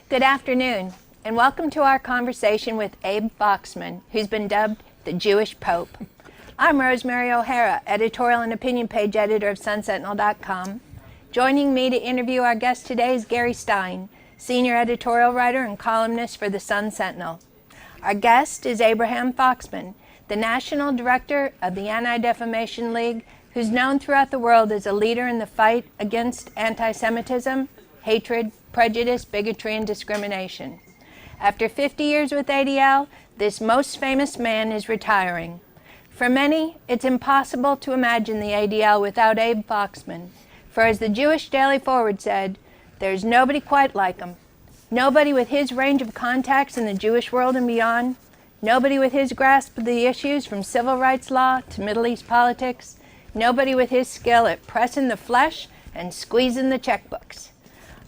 Good afternoon, and welcome to our conversation with Abe Foxman, who's been dubbed the Jewish Pope. I'm Rosemary O'Hara, editorial and opinion page editor of SunSentinel.com. Joining me to interview our guest today is Gary Stein, senior editorial writer and columnist for the Sun Sentinel. Our guest is Abraham Foxman, the national director of the Anti-Defamation League, who's known throughout the world as a leader in the fight against anti-Semitism, hatred, prejudice, bigotry, and discrimination. After 50 years with ADL, this most famous man is retiring. For many, it's impossible to imagine the ADL without Abe Foxman. For as the Jewish Daily Forward said, there's nobody quite like him. Nobody with his range of contacts in the Jewish world and beyond. Nobody with his grasp of the issues from civil rights law to Middle East politics. Nobody with his skill at pressing the flesh and squeezing the checkbooks.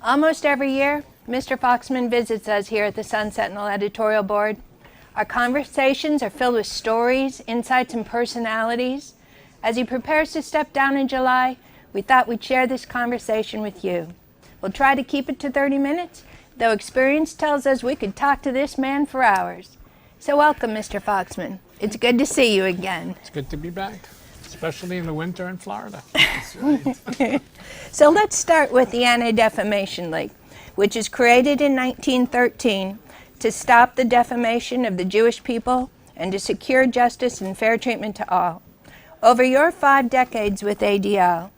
Almost every year, Mr. Foxman visits us here at the Sun Sentinel Editorial Board. Our conversations are filled with stories, insights, and personalities. As he prepares to step down in July, we thought we'd share this conversation with you. We'll try to keep it to 30 minutes, though experience tells us we could talk to this man for hours. So welcome, Mr. Foxman. It's good to see you again. It's good to be back, especially in the winter in Florida. That's right. So let's start with the Anti-Defamation League, which was created in 1913 to stop the defamation of the Jewish people and to secure justice and fair treatment to all. Over your 5 decades with ADL,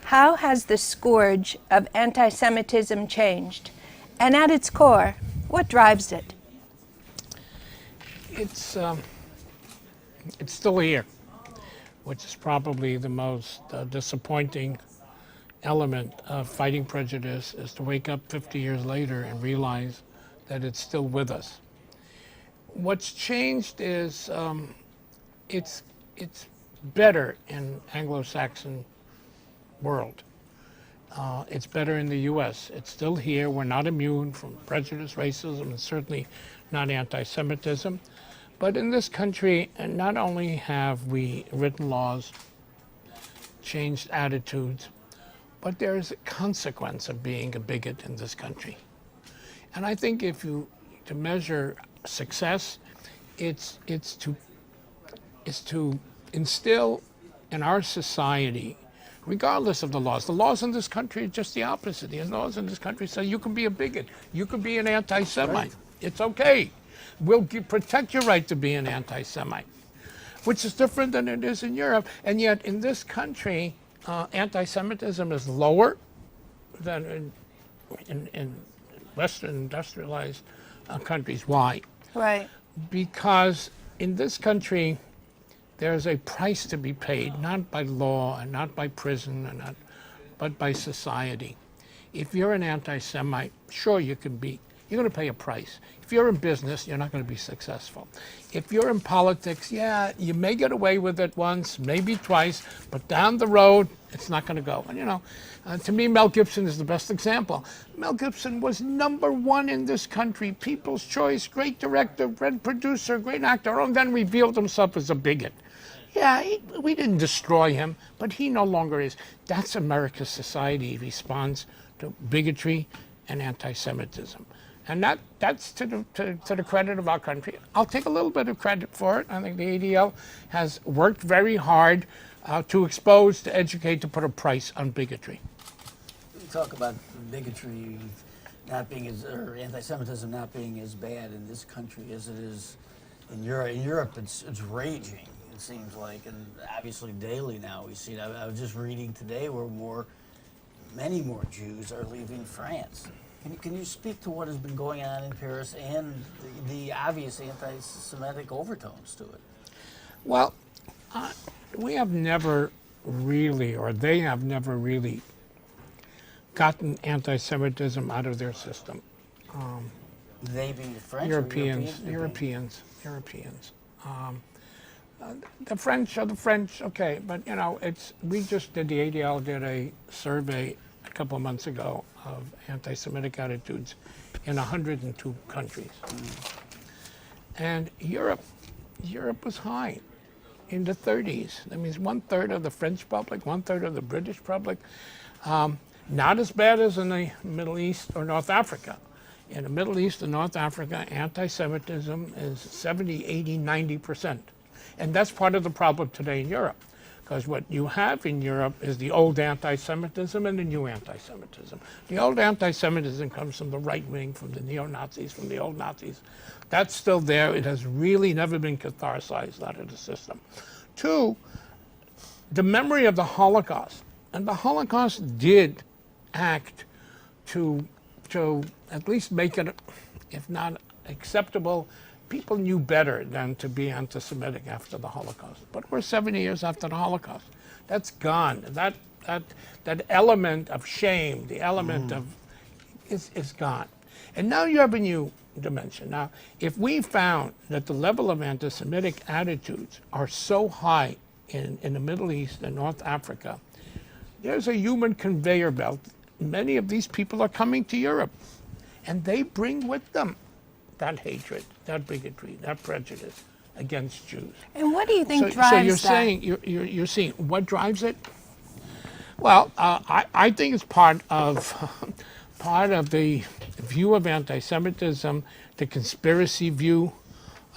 how has the scourge of anti-Semitism changed? And at its core, what drives it? It's still here, which is probably the most disappointing element of fighting prejudice, is to wake up 50 years later and realize that it's still with us. What's changed is it's better in Anglo-Saxon world. It's better in the U.S. It's still here. We're not immune from prejudice, racism, and certainly not anti-Semitism. But in this country, not only have we written laws, changed attitudes, but there is a consequence of being a bigot in this country. And I think to measure success, it's to instill in our society, regardless of the laws in this country are just the opposite. The laws in this country say you can be a bigot, you can be an anti-Semite. Right. It's okay. We'll protect your right to be an anti-Semite, which is different than it is in Europe. And yet in this country, anti-Semitism is lower than in Western industrialized countries. Why? Right. Because in this country, there's a price to be paid, not by law and not by prison, but by society. If you're an anti-Semite, sure, you're going to pay a price. If you're in business, you're not going to be successful. If you're in politics, yeah, you may get away with it once, maybe twice, but down the road, it's not going to go. And to me, Mel Gibson is the best example. Mel Gibson was #1 in this country, People's Choice, great director, great producer, great actor, and then revealed himself as a bigot. Yeah, we didn't destroy him, but he no longer is. That's America's society. He responds to bigotry and anti-Semitism. And that's to the credit of our country. I'll take a little bit of credit for it. I think the ADL has worked very hard to expose, to educate, to put a price on bigotry. We talk about bigotry not being or anti-Semitism not being as bad in this country as it is in Europe. In Europe, it's raging, it seems like, and obviously daily now we see it. I was just reading today where many more Jews are leaving France. Can you speak to what has been going on in Paris and the obvious anti-Semitic overtones to it? Well, we have never really, or they have never really, gotten anti-Semitism out of their system. They being the French? Europeans. The French are the French, okay, but we just did, the ADL did a survey a couple of months ago of anti-Semitic attitudes in 102 countries. And Europe was high. in the 30s. That means 1/3 of the French public, 1/3 of the British public. Not as bad as in the Middle East or North Africa. In the Middle East and North Africa, anti-Semitism is 70, 80, 90%. And that's part of the problem today in Europe. Because what you have in Europe is the old anti-Semitism and the new anti-Semitism. The old anti-Semitism comes from the right wing, from the neo-Nazis, from the old Nazis. That's still there. It has really never been catharticized out of the system. Two, the memory of the Holocaust. And the Holocaust did act to at least make it, if not acceptable, people knew better than to be anti-Semitic after the Holocaust. But we're 70 years after the Holocaust. That's gone. That element of shame, the element of, is gone. And now you have a new dimension. Now, if we found that the level of anti-Semitic attitudes are so high in the Middle East and North Africa, there's a human conveyor belt. Many of these people are coming to Europe, and they bring with them that hatred, that bigotry, that prejudice against Jews. And what do you think drives so you're that? saying you're seeing what drives it? Well, I think it's part of the view of anti-Semitism, the conspiracy view,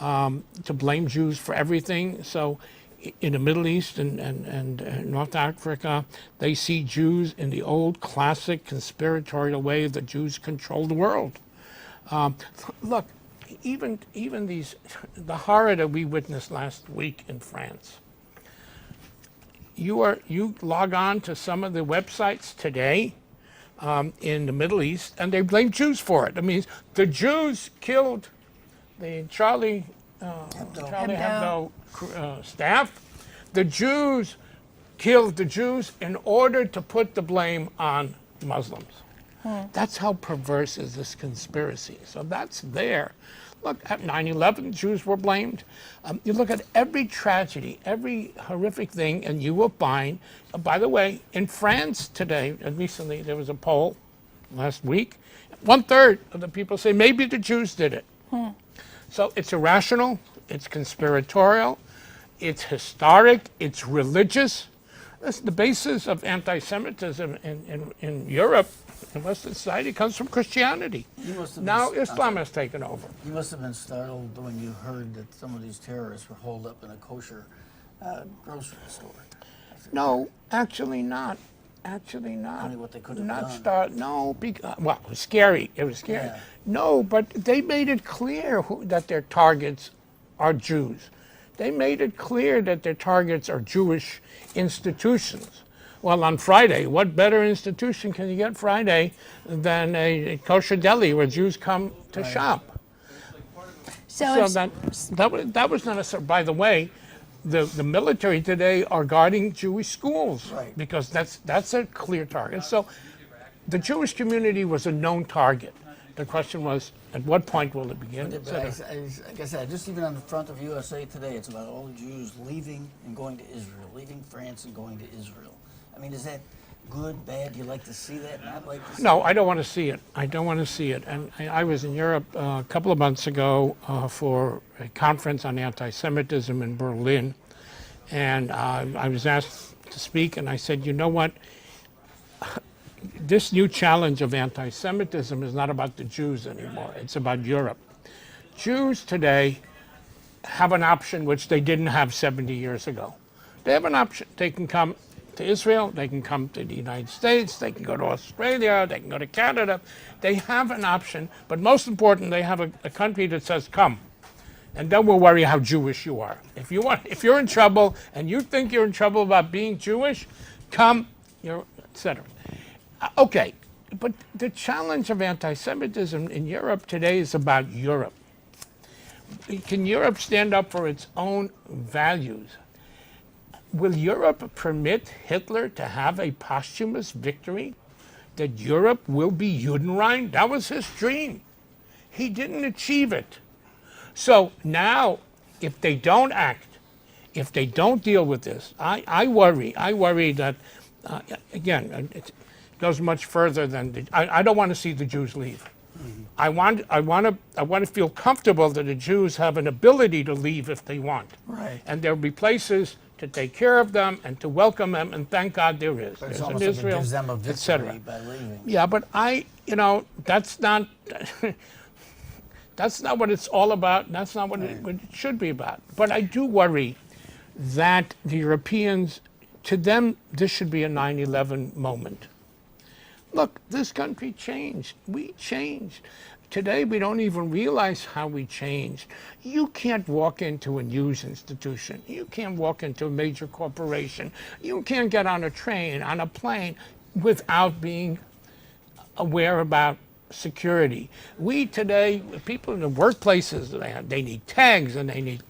to blame Jews for everything. So in the Middle East and North Africa, they see Jews in the old classic conspiratorial way that Jews control the world. Look, even the horror that we witnessed last week in France. You log on to some of the websites today in the Middle East, and they blame Jews for it. I mean, the Jews killed the Charlie Hebdo staff. The Jews killed the Jews in order to put the blame on Muslims. That's how perverse is this conspiracy. So that's there. Look, at 9/11, Jews were blamed. You look at every tragedy, every horrific thing, and you will find, by the way, in France today, and recently there was a poll last week, 1/3 of the people say maybe the Jews did it. So it's irrational, it's conspiratorial, it's historic, it's religious. That's the basis of anti-Semitism in Europe, in Western society, comes from Christianity. Now Islam has taken over. You must have been startled when you heard that some of these terrorists were holed up in a kosher grocery store. No, actually not. Actually not. Only what they could have not done. No, well, it was scary. It was scary. Yeah. No, but they made it clear that their targets are Jews. They made it clear that their targets are Jewish institutions. Well, on Friday, what better institution can you get Friday than a kosher deli where Jews come to shop? So that was not a. By the way, the military today are guarding Jewish schools, Right. because that's a clear target. So the Jewish community was a known target. The question was, at what point will it begin? But like I said, just even on the front of USA Today, it's about all the Jews leaving and going to Israel, leaving France and going to Israel. I mean, is that good, bad? Do you like to see that? Not like to see No, it? I don't want to see it. I don't want to see it. And I was in Europe a couple of months ago for a conference on anti-Semitism in Berlin. And I was asked to speak, and I said, you know what? This new challenge of anti-Semitism is not about the Jews anymore. It's about Europe. Jews today have an option which they didn't have 70 years ago. They have an option. They can come to Israel, they can come to the United States, they can go to Australia, they can go to Canada. They have an option, but most important, they have a country that says, come. And then we'll worry how Jewish you are. If you're in trouble and you think you're in trouble about being Jewish, come, etc. Okay, but the challenge of anti-Semitism in Europe today is about Europe. Can Europe stand up for its own values? Will Europe permit Hitler to have a posthumous victory? That Europe will be Judenrein? That was his dream. He didn't achieve it. So now, if they don't act, if they don't deal with this, I worry that, again, it goes much further than, I don't want to see the Jews leave. I want to feel comfortable that the Jews have an ability to leave if they want. Right. And there'll be places to take care of them and to welcome them, and thank God there is. But it's There's almost an like Israel, it gives them a etc. victory by leaving. Yeah, but that's not that's not what it's all about. That's not what what it should be about. But I do worry that the Europeans, to them, this should be a 9/11 moment. Look, this country changed. We changed. Today, we don't even realize how we changed. You can't walk into a news institution. You can't walk into a major corporation. You can't get on a train, on a plane, without being aware about security. We today, people in the workplaces, they need tags and they need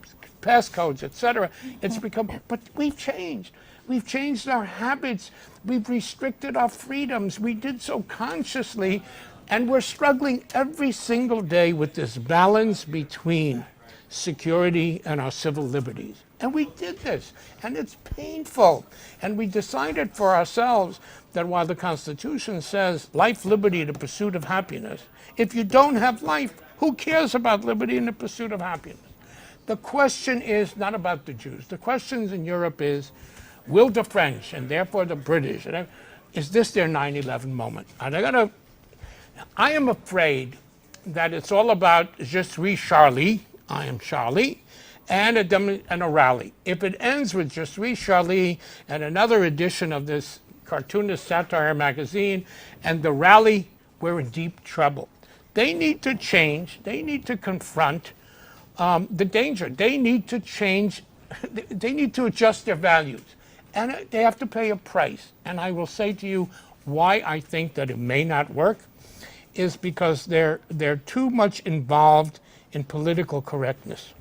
passcodes, etc. It's become, but we've changed. We've changed our habits. We've restricted our freedoms. We did so consciously, and we're struggling every single day with this balance between security and our civil liberties. And we did this, and it's painful. And we decided for ourselves that while the Constitution says life, liberty, the pursuit of happiness, if you don't have life, who cares about liberty and the pursuit of happiness? The question is not about the Jews. The question in Europe is, will the French, and therefore the British, is this their 9/11 moment? Are they gonna? I am afraid that it's all about je suis Charlie, I am Charlie, and a rally. If it ends with je suis Charlie and another edition of this cartoonist satire magazine and the rally, we're in deep trouble. They need to change. They need to confront the danger. They need to change. They need to adjust their values. And they have to pay a price. And I will say to you why I think that it may not work is because they're too much involved in political correctness.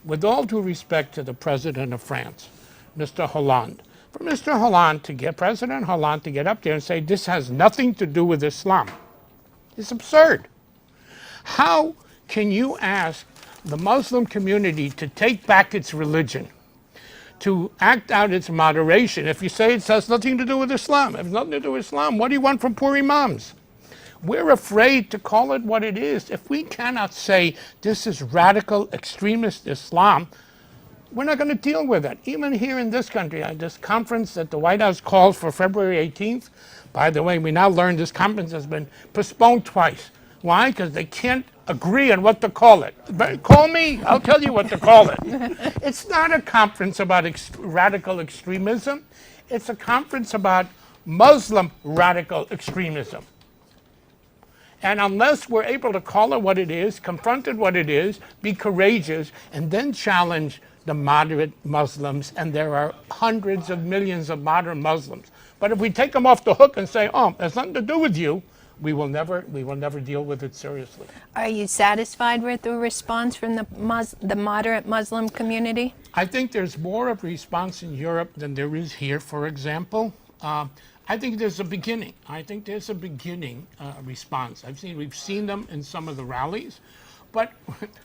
With all due respect to the president of France, Mr. Hollande, for Mr. Hollande to get, President Hollande to get up there and say this has nothing to do with Islam, is absurd. How can you ask the Muslim community to take back its religion, to act out its moderation, if you say it has nothing to do with Islam? If it's nothing to do with Islam, what do you want from poor imams? We're afraid to call it what it is. If we cannot say this is radical extremist Islam, we're not going to deal with it. Even here in this country, this conference that the White House called for February 18th, by the way, we now learned this conference has been postponed twice. Why? Because they can't agree on what to call it. But call me, I'll tell you what to call it. It's not a conference about radical extremism. It's a conference about Muslim radical extremism. And unless we're able to call it what it is, confront it what it is, be courageous, and then challenge the moderate Muslims, and there are hundreds of millions of moderate Muslims. But if we take them off the hook and say, oh, it has nothing to do with you, we will never deal with it seriously. Are you satisfied with the response from the moderate Muslim community? I think there's more of a response in Europe than there is here, for example. I think there's a beginning. I think there's a beginning response. We've seen them in some of the rallies, but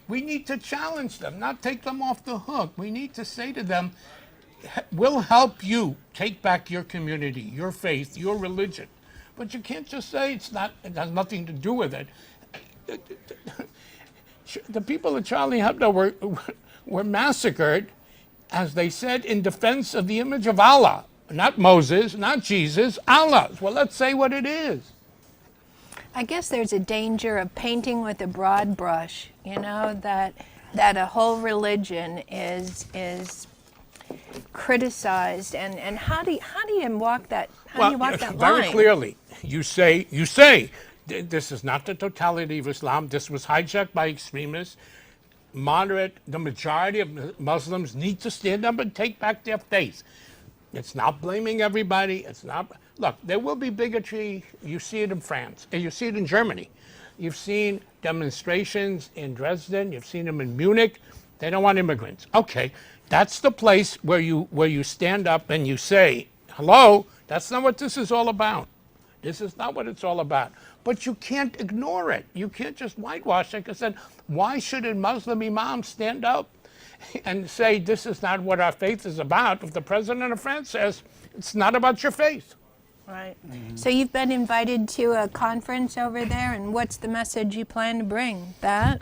we need to challenge them, not take them off the hook. We need to say to them, we'll help you take back your community, your faith, your religion. But you can't just say it has nothing to do with it. The people of Charlie Hebdo were massacred, as they said, in defense of the image of Allah. Not Moses, not Jesus, Allah. Well, let's say what it is. I guess there's a danger of painting with a broad brush, that a whole religion is criticized, and how do you walk that line? Very clearly, you say this is not the totality of Islam. This was hijacked by extremists. The majority of Muslims need to stand up and take back their faith. It's not blaming everybody. It's not. Look, there will be bigotry. You see it in France. And you see it in Germany. You've seen demonstrations in Dresden. You've seen them in Munich. They don't want immigrants. Okay, that's the place where you stand up and you say, hello, that's not what this is all about. This is not what it's all about. But you can't ignore it. You can't just whitewash it, because then why should a Muslim imam stand up and say this is not what our faith is about if the president of France says it's not about your faith? Right. So you've been invited to a conference over there, and what's the message you plan to bring? That?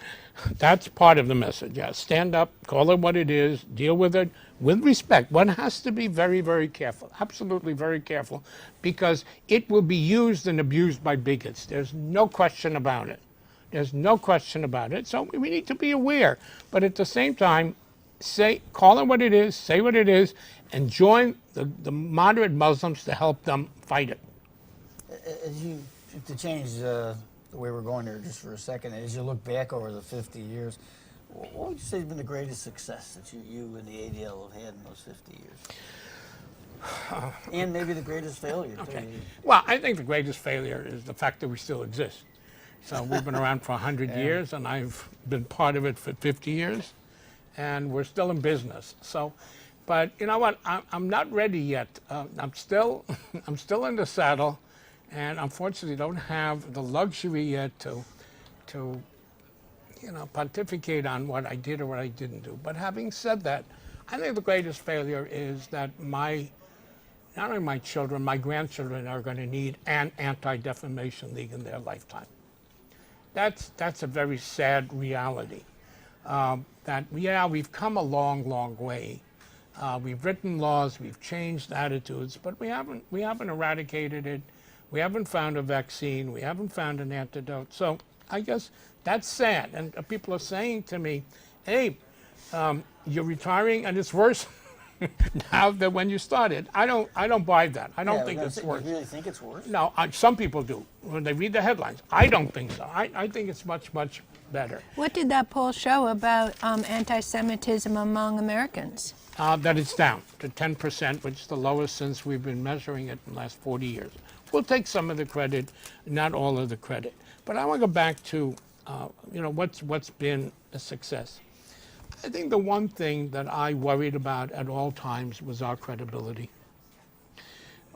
That's part of the message. Yeah, stand up, call it what it is, deal with it with respect. One has to be very, very careful, absolutely very careful, because it will be used and abused by bigots. There's no question about it. There's no question about it. So we need to be aware, but at the same time, call it what it is, say what it is, and join the moderate Muslims to help them fight it. As you, to change the way we're going here just for a second, as you look back over the 50 years, what would you say has been the greatest success that you and the ADL have had in those 50 years? And maybe the greatest failure, too. Okay. Well, I think the greatest failure is the fact that we still exist. So we've been around for 100 years, and I've been part of it for 50 years, and we're still in business. So, but you know what? I'm not ready yet. I'm still in the saddle, and unfortunately don't have the luxury yet to pontificate on what I did or what I didn't do. But having said that, I think the greatest failure is that not only my children, my grandchildren are going to need an Anti-Defamation League in their lifetime. That's a very sad reality. We've come a long, long way. We've written laws, we've changed attitudes, but we haven't eradicated it. We haven't found a vaccine. We haven't found an antidote. So I guess that's sad. And people are saying to me, "Hey, you're retiring, and it's worse now than when you started." I don't buy that. I don't think it's worse. You really think it's worse? No, some people do when they read the headlines. I don't think so. I think it's much, much better. What did that poll show about anti-Semitism among Americans? That it's down to 10%, which is the lowest since we've been measuring it in the last 40 years. We'll take some of the credit, not all of the credit. But I want to go back to, what's been a success. I think the one thing that I worried about at all times was our credibility.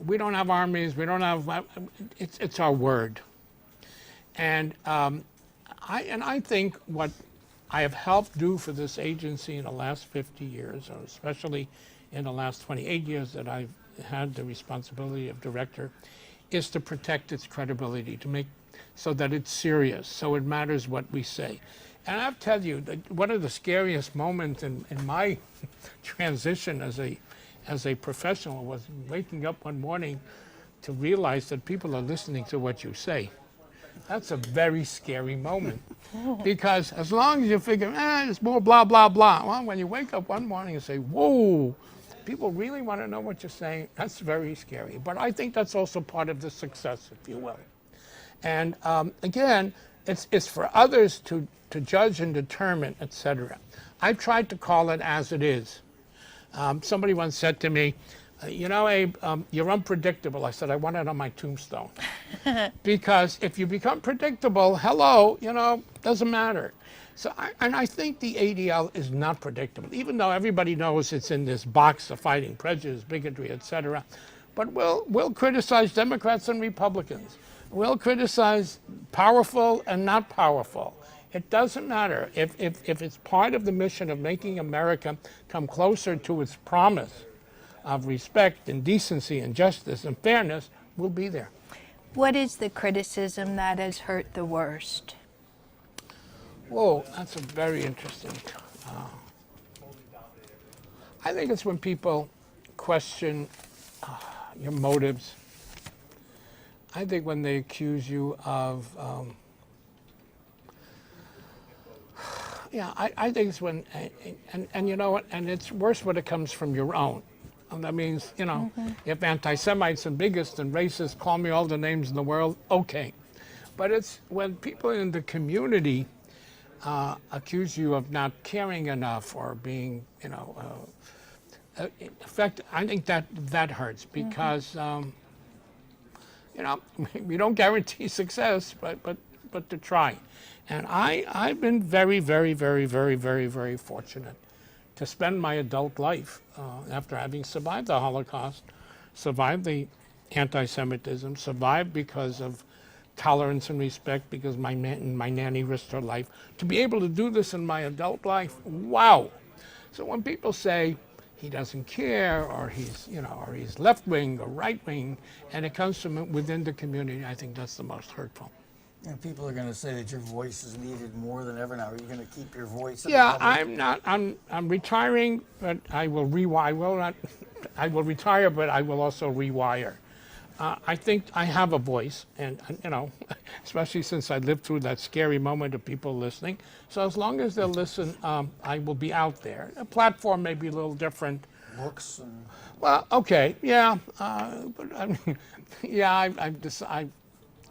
We don't have armies. We don't have. It's our word. And I think what I have helped do for this agency in the last 50 years, or especially in the last 28 years that I've had the responsibility of director, is to protect its credibility, to make so that it's serious, so it matters what we say. And I'll tell you that one of the scariest moments in my transition as a professional was waking up one morning to realize that people are listening to what you say. That's a very scary moment. Because as long as you figure, it's more blah, blah, blah. Well, when you wake up one morning and say, whoa, people really want to know what you're saying, that's very scary. But I think that's also part of the success, if you will. And again, it's for others to judge and determine, etc. I've tried to call it as it is. Somebody once said to me, Abe, you're unpredictable. I said, I want it on my tombstone. Because if you become predictable, doesn't matter. So, I think the ADL is not predictable, even though everybody knows it's in this box of fighting prejudice, bigotry, etc. But we'll criticize Democrats and Republicans. We'll criticize powerful and not powerful. It doesn't matter. If it's part of the mission of making America come closer to its promise of respect and decency and justice and fairness, we'll be there. What is the criticism that has hurt the worst? Whoa, that's a very interesting. I think it's when people question your motives. I think when they accuse you of, I think it's when, and you know what, and it's worse when it comes from your own. And that means, if anti-Semites and bigots and racists call me all the names in the world, okay. But it's when people in the community accuse you of not caring enough or being, in fact, I think that hurts because, we don't guarantee success, but to try. And I've been very, very, very, very, very, very fortunate to spend my adult life after having survived the Holocaust, survived the anti-Semitism, survived because of tolerance and respect, because my nanny risked her life, to be able to do this in my adult life. Wow. So when people say, he doesn't care, or he's, or he's left-wing or right-wing, and it comes from within the community. I think that's the most hurtful. And people are going to say that your voice is needed more than ever now. Are you going to keep your voice in Yeah, the public? I'm not. I'm retiring, but I will I will not. I will retire, but I will also rewire. I think I have a voice, and especially since I lived through that scary moment of people listening. So as long as they'll listen, I will be out there. A platform may be a little different. Books and Well, okay, yeah, but I mean, yeah,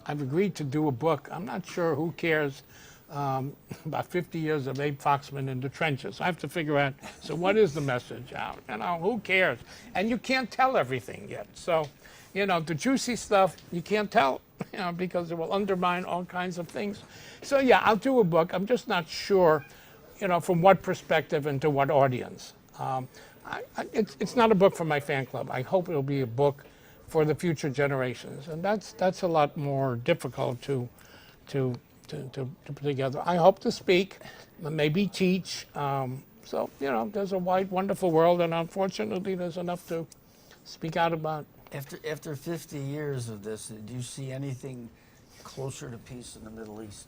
I've agreed to do a book. I'm not sure who cares about 50 years of Abe Foxman in the trenches. I have to figure out, so what is the message out? Who cares? And you can't tell everything yet. So, the juicy stuff, you can't tell, because it will undermine all kinds of things. So, yeah, I'll do a book. I'm just not sure, from what perspective and to what audience. It's not a book for my fan club. I hope it'll be a book for the future generations, and that's a lot more difficult to put together. I hope to speak, maybe teach. So there's a wide, wonderful world, and unfortunately, there's enough to speak out about. after 50 years of this, do you see anything closer to peace in the Middle East?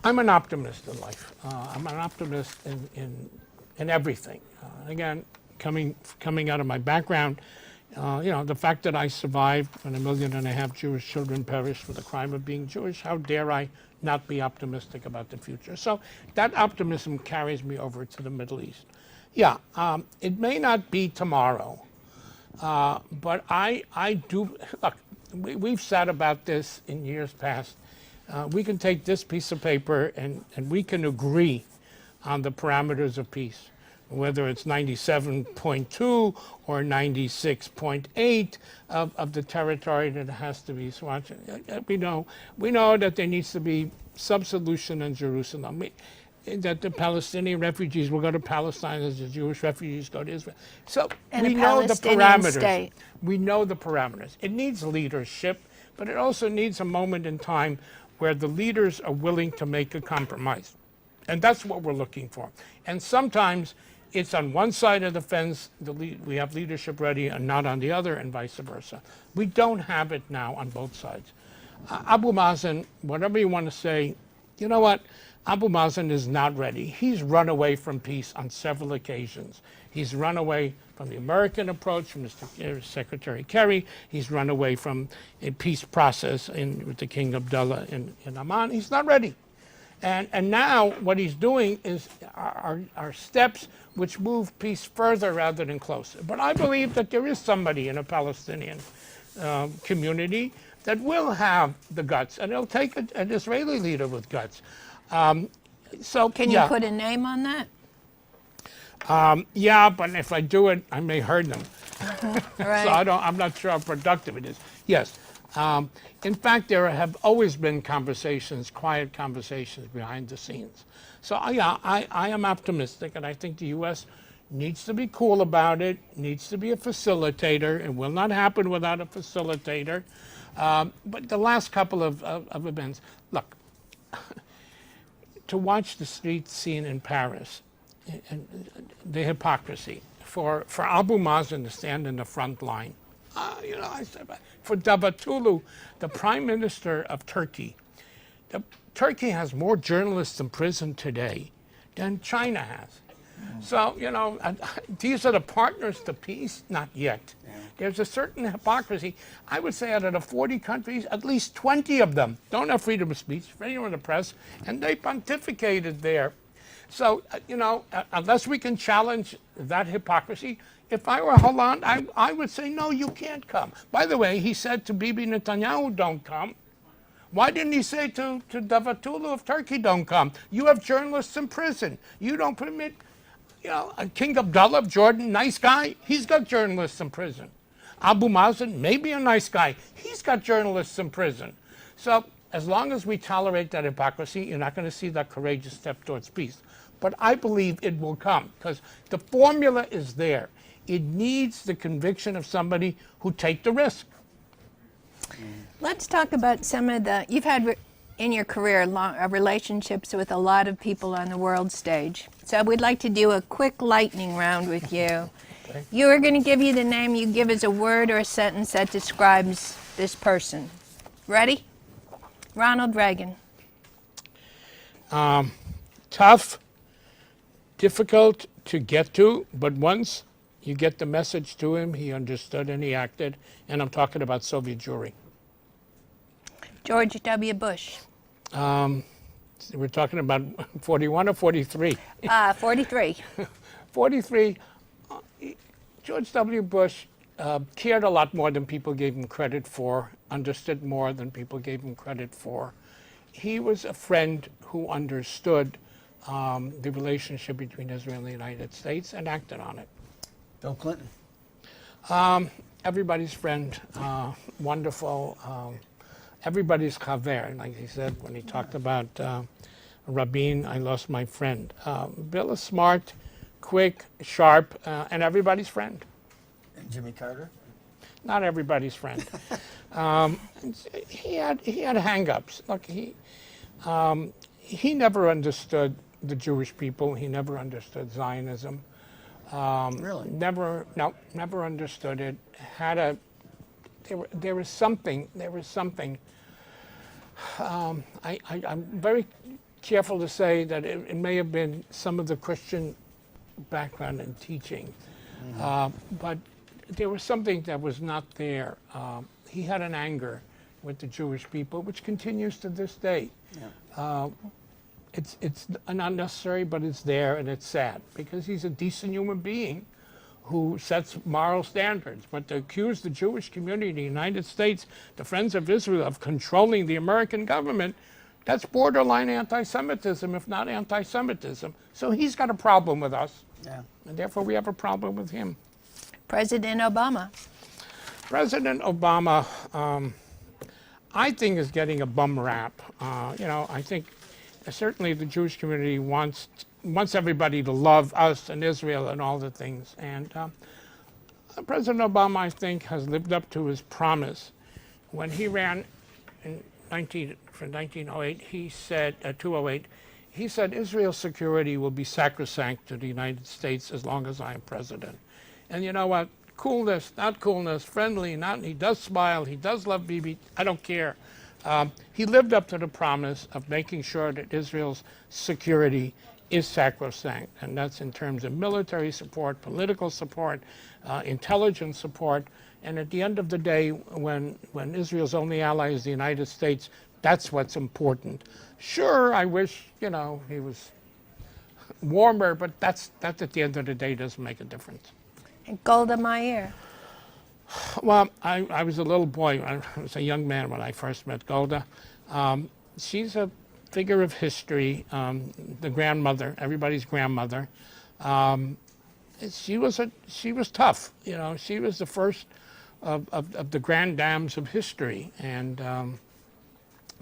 I'm an optimist in life. I'm an optimist in everything. Again, coming out of my background, the fact that I survived when 1.5 million Jewish children perished for the crime of being Jewish, how dare I not be optimistic about the future? So that optimism carries me over to the Middle East. Yeah, it may not be tomorrow, but I do, look, we've said about this in years past. We can take this piece of paper and we can agree on the parameters of peace, whether it's 97.2 or 96.8 of the territory that has to be swatched. We know that there needs to be some solution in Jerusalem. That the Palestinian refugees will go to Palestine as the Jewish refugees go to Israel. So And we a know the Palestinian parameters. state. We know the parameters. It needs leadership, but it also needs a moment in time where the leaders are willing to make a compromise. And that's what we're looking for. And sometimes it's on one side of the fence, we have leadership ready, and not on the other, and vice versa. We don't have it now on both sides. Abu Mazen, whatever you want to say, you know what? Abu Mazen is not ready. He's run away from peace on several occasions. He's run away from the American approach, from Mr. Secretary Kerry. He's run away from a peace process with the King Abdullah in Amman. He's not ready. And now what he's doing is are steps which move peace further rather than closer. But I believe that there is somebody in a Palestinian community that will have the guts, and it'll take an Israeli leader with guts. So Can you put a name on that? Yeah, but if I do it, I may hurt them. Right. So I'm not sure how productive it is. Yes. In fact, there have always been conversations, quiet conversations behind the scenes. So yeah, I am optimistic, and I think the U.S. needs to be cool about it, needs to be a facilitator. It will not happen without a facilitator. But the last couple of events, look, to watch the street scene in Paris, and the hypocrisy, for Abu Mazen to stand in the front line. I said, for Davutoglu, the Prime Minister of Turkey, Turkey has more journalists in prison today than China has. So, these are the partners to peace? Not yet. There's a certain hypocrisy. I would say out of the 40 countries, at least 20 of them don't have freedom of speech, freedom of the press, and they pontificated there. So, unless we can challenge that hypocrisy, if I were Hollande, I would say, no, you can't come. By the way, he said to Bibi Netanyahu, don't come. Why didn't he say to Davutoglu of Turkey, don't come? You have journalists in prison. You don't permit, King Abdullah of Jordan, nice guy, he's got journalists in prison. Abu Mazen, maybe a nice guy, he's got journalists in prison. So as long as we tolerate that hypocrisy, you're not going to see that courageous step towards peace. But I believe it will come, because the formula is there. It needs the conviction of somebody who take the risk. Let's talk about some of the, you've had in your career, relationships with a lot of people on the world stage. So we'd like to do a quick lightning round with you. Okay. You are going to give you the name you give as a word or a sentence that describes this person. Ready? Ronald Reagan. Tough, difficult to get to, but once you get the message to him, he understood and he acted. And I'm talking about Soviet Jewry. George W. Bush. We're talking about 41 or 43? 43. 43. George W. Bush cared a lot more than people gave him credit for, understood more than people gave him credit for. He was a friend who understood the relationship between Israel and the United States and acted on it. Bill Clinton. Everybody's friend, wonderful. Everybody's chaver, like he said when he talked about Rabin, I lost my friend. Bill is smart, quick, sharp, and everybody's friend. And Jimmy Carter. Not everybody's friend. He had hang-ups. Look, he never understood the Jewish people. He never understood Zionism. Really? Never understood it. There was something. I'm very careful to say that it may have been some of the Christian background and teaching, but there was something that was not there. He had an anger with the Jewish people, which continues to this day. Yeah. It's not necessary, but it's there, and it's sad because he's a decent human being who sets moral standards. But to accuse the Jewish community in the United States, the Friends of Israel, of controlling the American government, that's borderline anti-Semitism, if not anti-Semitism. So he's got a problem with us, Yeah. and therefore we have a problem with him. President Obama. President Obama, I think, is getting a bum rap. I think certainly the Jewish community wants everybody to love us and Israel and all the things. And President Obama, I think, has lived up to his promise. When he ran for 1908, he said, 208, he said, Israel's security will be sacrosanct to the United States as long as I am president. And you know what? Coolness, not coolness, friendly, he does smile, he does love Bibi, I don't care. He lived up to the promise of making sure that Israel's security is sacrosanct, and that's in terms of military support, political support, intelligence support, and at the end of the day, when Israel's only ally is the United States, that's what's important. Sure, I wish, he was warmer, but that at the end of the day doesn't make a difference. And Golda Meir. Well, I was a little boy. I was a young man when I first met Golda. She's a figure of history, the grandmother, everybody's grandmother. She was tough. She was the first of the grand dames of history. And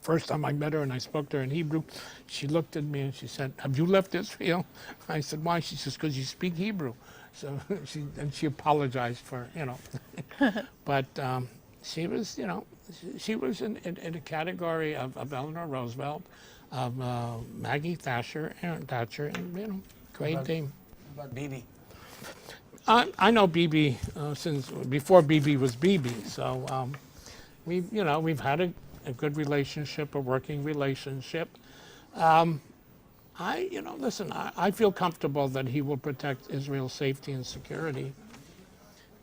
first time I met her and I spoke to her in Hebrew, she looked at me and she said, "Have you left Israel?" I said, "Why?" She says, "Because you speak Hebrew." So she apologized for, but she was, she was in a category of Eleanor Roosevelt, of Maggie Thatcher, and great team. What about Bibi? I know Bibi since before Bibi was Bibi, so we've had a good relationship, a working relationship. Listen, I feel comfortable that he will protect Israel's safety and security.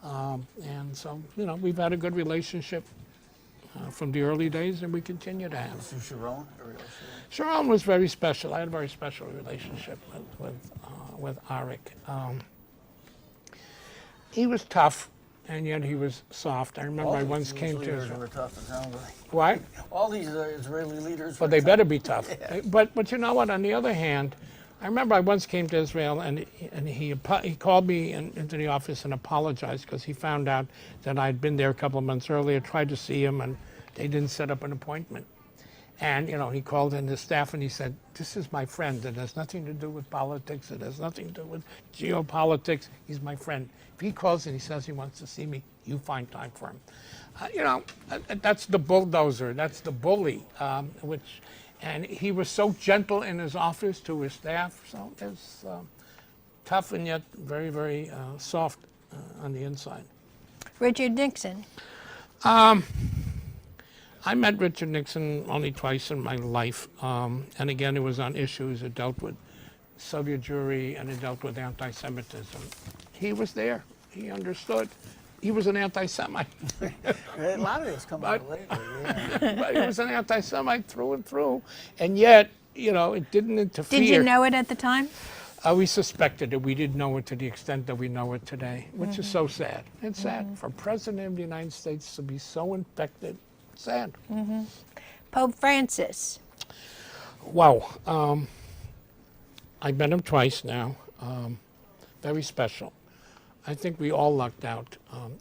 And so, we've had a good relationship from the early days, and we continue to have. So Sharon? Sharon was very special. I had a very special relationship with Arik. He was tough, and yet he was soft. I remember I once came to Israel. Were tough, it sounds like. What? All these Israeli leaders. Well, they better be tough. Yeah. But you know what? On the other hand, I remember I once came to Israel and he called me into the office and apologized because he found out that I'd been there a couple of months earlier, tried to see him, and they didn't set up an appointment. And he called in his staff and he said, "This is my friend. It has nothing to do with politics. It has nothing to do with geopolitics. He's my friend. If he calls and he says he wants to see me, you find time for him." That's the bulldozer. That's the bully. And he was so gentle in his office to his staff, so it's tough and yet very, very soft on the inside. Richard Nixon. I met Richard Nixon only twice in my life, and again, it was on issues that dealt with Soviet Jewry and it dealt with anti-Semitism. He was there. He understood. He was an anti-Semite. A lot of this come out later. Yeah. But he was an anti-Semite through and through, and yet, you know, it didn't interfere. Did you know it at the time? We suspected it. We didn't know it to the extent that we know it today, which is so sad. It's sad for President of the United States to be so infected. Sad. Pope Francis. Wow. I met him twice now. Very special. I think we all lucked out.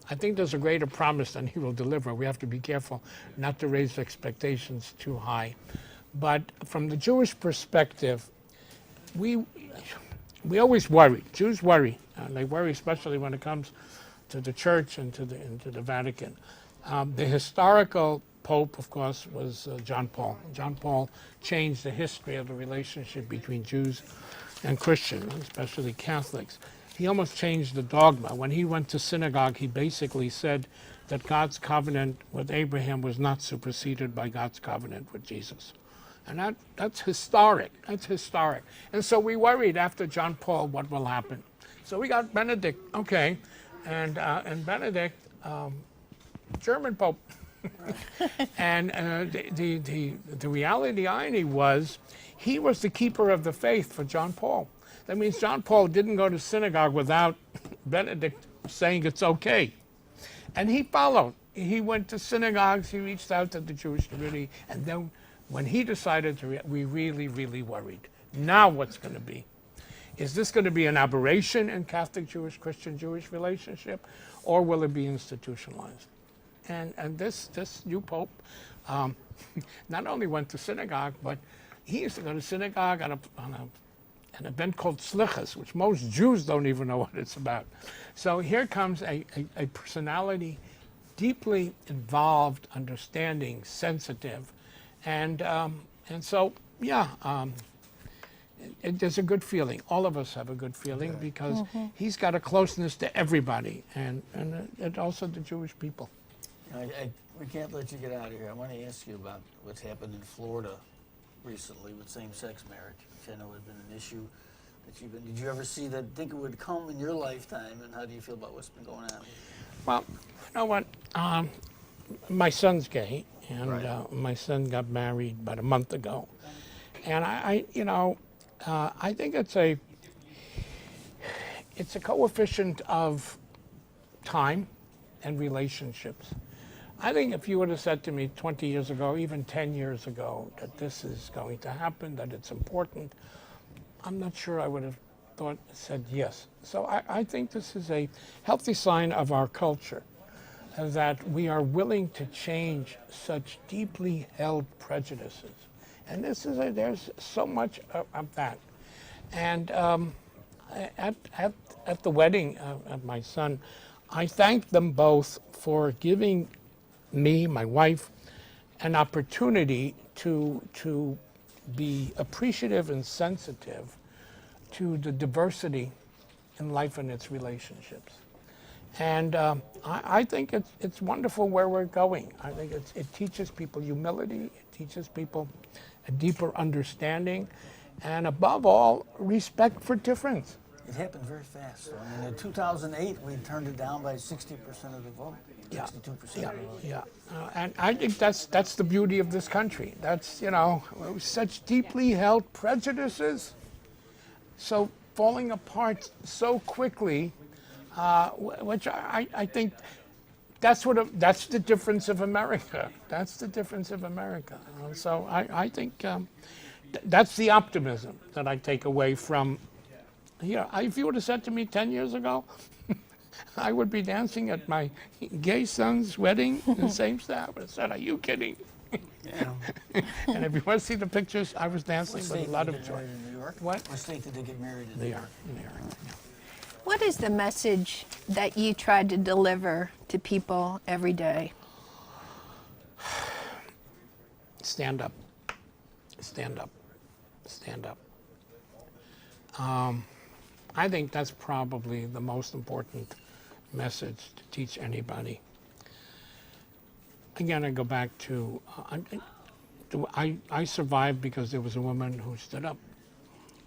I think there's a greater promise than he will deliver. We have to be careful not to raise expectations too high. But from the Jewish perspective, we always worry. Jews worry. They worry especially when it comes to the church and to the Vatican. The historical pope, of course, was John Paul. John Paul changed the history of the relationship between Jews and Christians, especially Catholics. He almost changed the dogma. When he went to synagogue, he basically said that God's covenant with Abraham was not superseded by God's covenant with Jesus. And that's historic. That's historic. And so we worried after John Paul what will happen. So we got Benedict, okay. And Benedict, German Pope. And the reality, the irony was, he was the keeper of the faith for John Paul. That means John Paul didn't go to synagogue without Benedict saying it's okay. And he followed. He went to synagogues, he reached out to the Jewish community, and then when he decided to, we really, really worried. Now what's going to be? Is this going to be an aberration in Catholic Jewish, Christian Jewish relationship, or will it be institutionalized? And this new pope not only went to synagogue, but he used to go to synagogue on an event called Slichas, which most Jews don't even know what it's about. So here comes a personality deeply involved, understanding, sensitive, and so yeah, there's a good feeling. All of us have a good feeling because he's got a closeness to everybody, and also the Jewish people. We can't let you get out of here. I want to ask you about what's happened in Florida recently with same-sex marriage, which I know has been an issue that you've been. Did you ever see that? Think it would come in your lifetime, and how do you feel about what's been going on? Well, you know what? My son's gay, and my son got married about a month ago, and I think it's a coefficient of time and relationships. I think if you would have said to me 20 years ago, even 10 years ago, that this is going to happen, that it's important, I'm not sure I would have said yes. So I think this is a healthy sign of our culture, that we are willing to change such deeply held prejudices. And there's so much of that. And at the wedding of my son, I thanked them both for giving me, my wife, an opportunity to be appreciative and sensitive to the diversity in life and its relationships. And I think it's wonderful where we're going. I think it teaches people humility, it teaches people a deeper understanding, and above all, respect for difference. It happened very fast. I mean, in 2008, we turned it down by 60% of the vote. 62%. Yeah. And I think that's the beauty of this country. That's, such deeply held prejudices, so falling apart so quickly, which I think that's the difference of America. That's the difference of America. So I think that's the optimism that I take away from. If you would have said to me 10 years ago, I would be dancing at my gay son's wedding in the same style. I said, "Are you kidding?" Yeah. And if you want to see the pictures, I was dancing with a lot of joy. In New York? What? What state did they get married in? They are. Yeah. What is the message that you try to deliver to people every day? Stand up. stand up. Stand up. I think that's probably the most important message to teach anybody. Again, I go back to, I survived because there was a woman who stood up.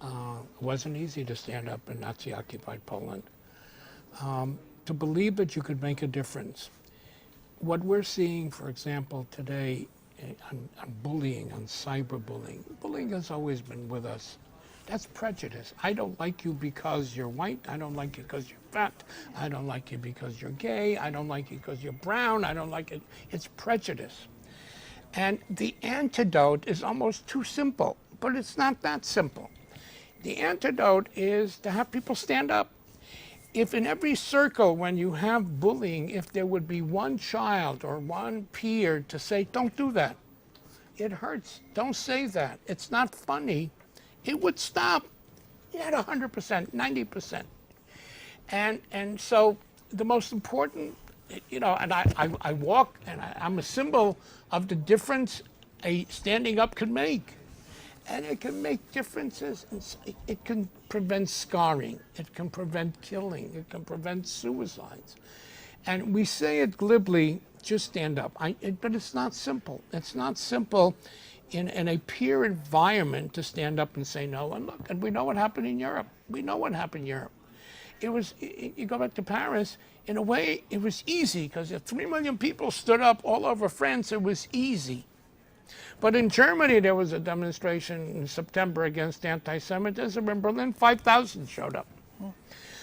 It wasn't easy to stand up in Nazi-occupied Poland. To believe that you could make a difference. What we're seeing, for example, today on bullying, on cyberbullying, bullying has always been with us. That's prejudice. I don't like you because you're white. I don't like you because you're fat. I don't like you because you're gay. I don't like you because you're brown. I don't like it. It's prejudice. And the antidote is almost too simple, but it's not that simple. The antidote is to have people stand up. If in every circle when you have bullying, if there would be one child or one peer to say, don't do that. It hurts. Don't say that. It's not funny. It would stop at 100%, 90%. And so the most important, and I walk and I'm a symbol of the difference a standing up can make. And it can make differences. It can prevent scarring. It can prevent killing. It can prevent suicides. And we say it glibly, just stand up. But it's not simple. It's not simple in a peer environment to stand up and say no. And look, and we know what happened in Europe. We know what happened in Europe. You go back to Paris, in a way, it was easy because if 3 million people stood up all over France, it was easy. But in Germany, there was a demonstration in September against anti-Semitism. In Berlin, 5,000 showed up.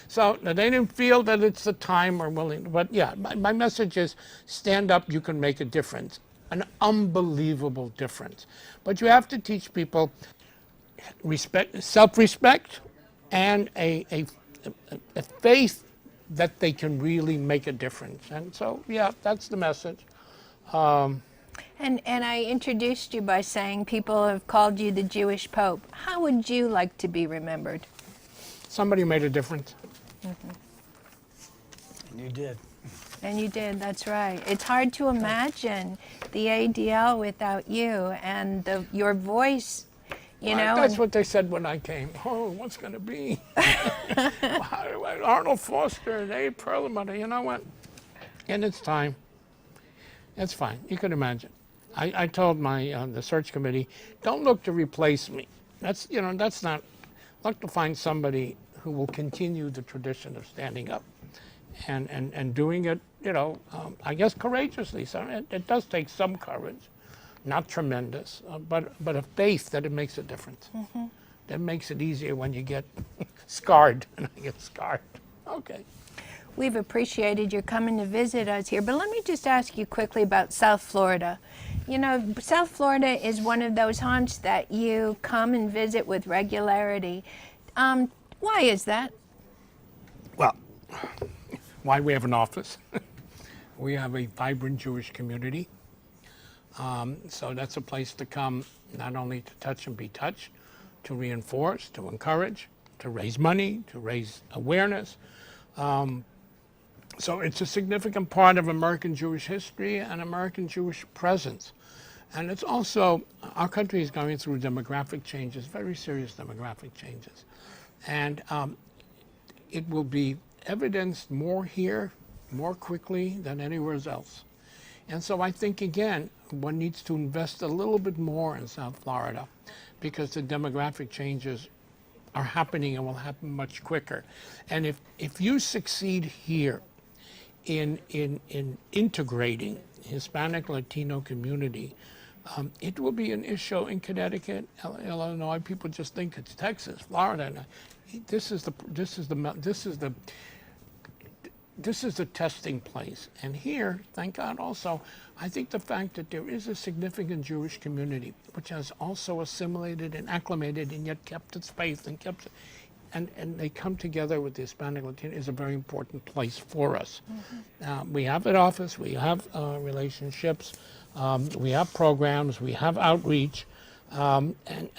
So they didn't feel that it's the time or willing. But yeah, my message is stand up, you can make a difference. An unbelievable difference. But you have to teach people respect, self-respect, and a faith that they can really make a difference. And so, yeah, that's the message. And I introduced you by saying people have called you the Jewish Pope. How would you like to be remembered? Somebody made a difference. Mm-hmm. And you did. And you did, that's right. It's hard to imagine the ADL without you and your voice, you know. That's what they said when I came. Oh, what's going to be? Arnold Foster and Abe Perlmutter, you know what? And it's time. It's fine. You can imagine. I told the search committee, don't look to replace me. That's not. Look to find somebody who will continue the tradition of standing up and doing it, I guess courageously. So it does take some courage, not tremendous, but a faith that it makes a difference. Mm-hmm. That makes it easier when you get scarred, and I get scarred. Okay. We've appreciated your coming to visit us here, but let me just ask you quickly about South Florida. South Florida is one of those haunts that you come and visit with regularity. Why is that? Well, why we have an office. We have a vibrant Jewish community. So that's a place to come, not only to touch and be touched, to reinforce, to encourage, to raise money, to raise awareness. So it's a significant part of American Jewish history and American Jewish presence. And it's also, our country is going through demographic changes, very serious demographic changes. And it will be evidenced more here, more quickly than anywhere else. And so I think, again, one needs to invest a little bit more in South Florida because the demographic changes are happening and will happen much quicker. And if you succeed here in integrating Hispanic Latino community, it will be an issue in Connecticut, Illinois. People just think it's Texas, Florida. This is the testing place. And here, thank God also, I think the fact that there is a significant Jewish community which has also assimilated and acclimated and yet kept its faith and they come together with the Hispanic Latino is a very important place for us. Mm-hmm. We have an office, we have relationships, we have programs, we have outreach, and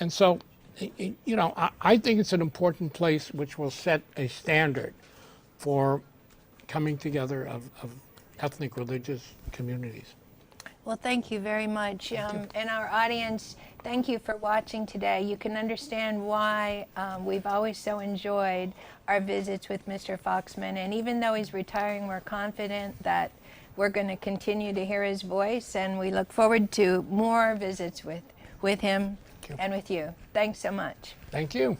so, I think it's an important place which will set a standard for coming together of ethnic religious communities. Well, thank you very much. And our audience, thank you for watching today. You can understand why we've always so enjoyed our visits with Mr. Foxman. And even though he's retiring, we're confident that we're going to continue to hear his voice. And we look forward to more visits with him and with you. Thanks so much. Thank you.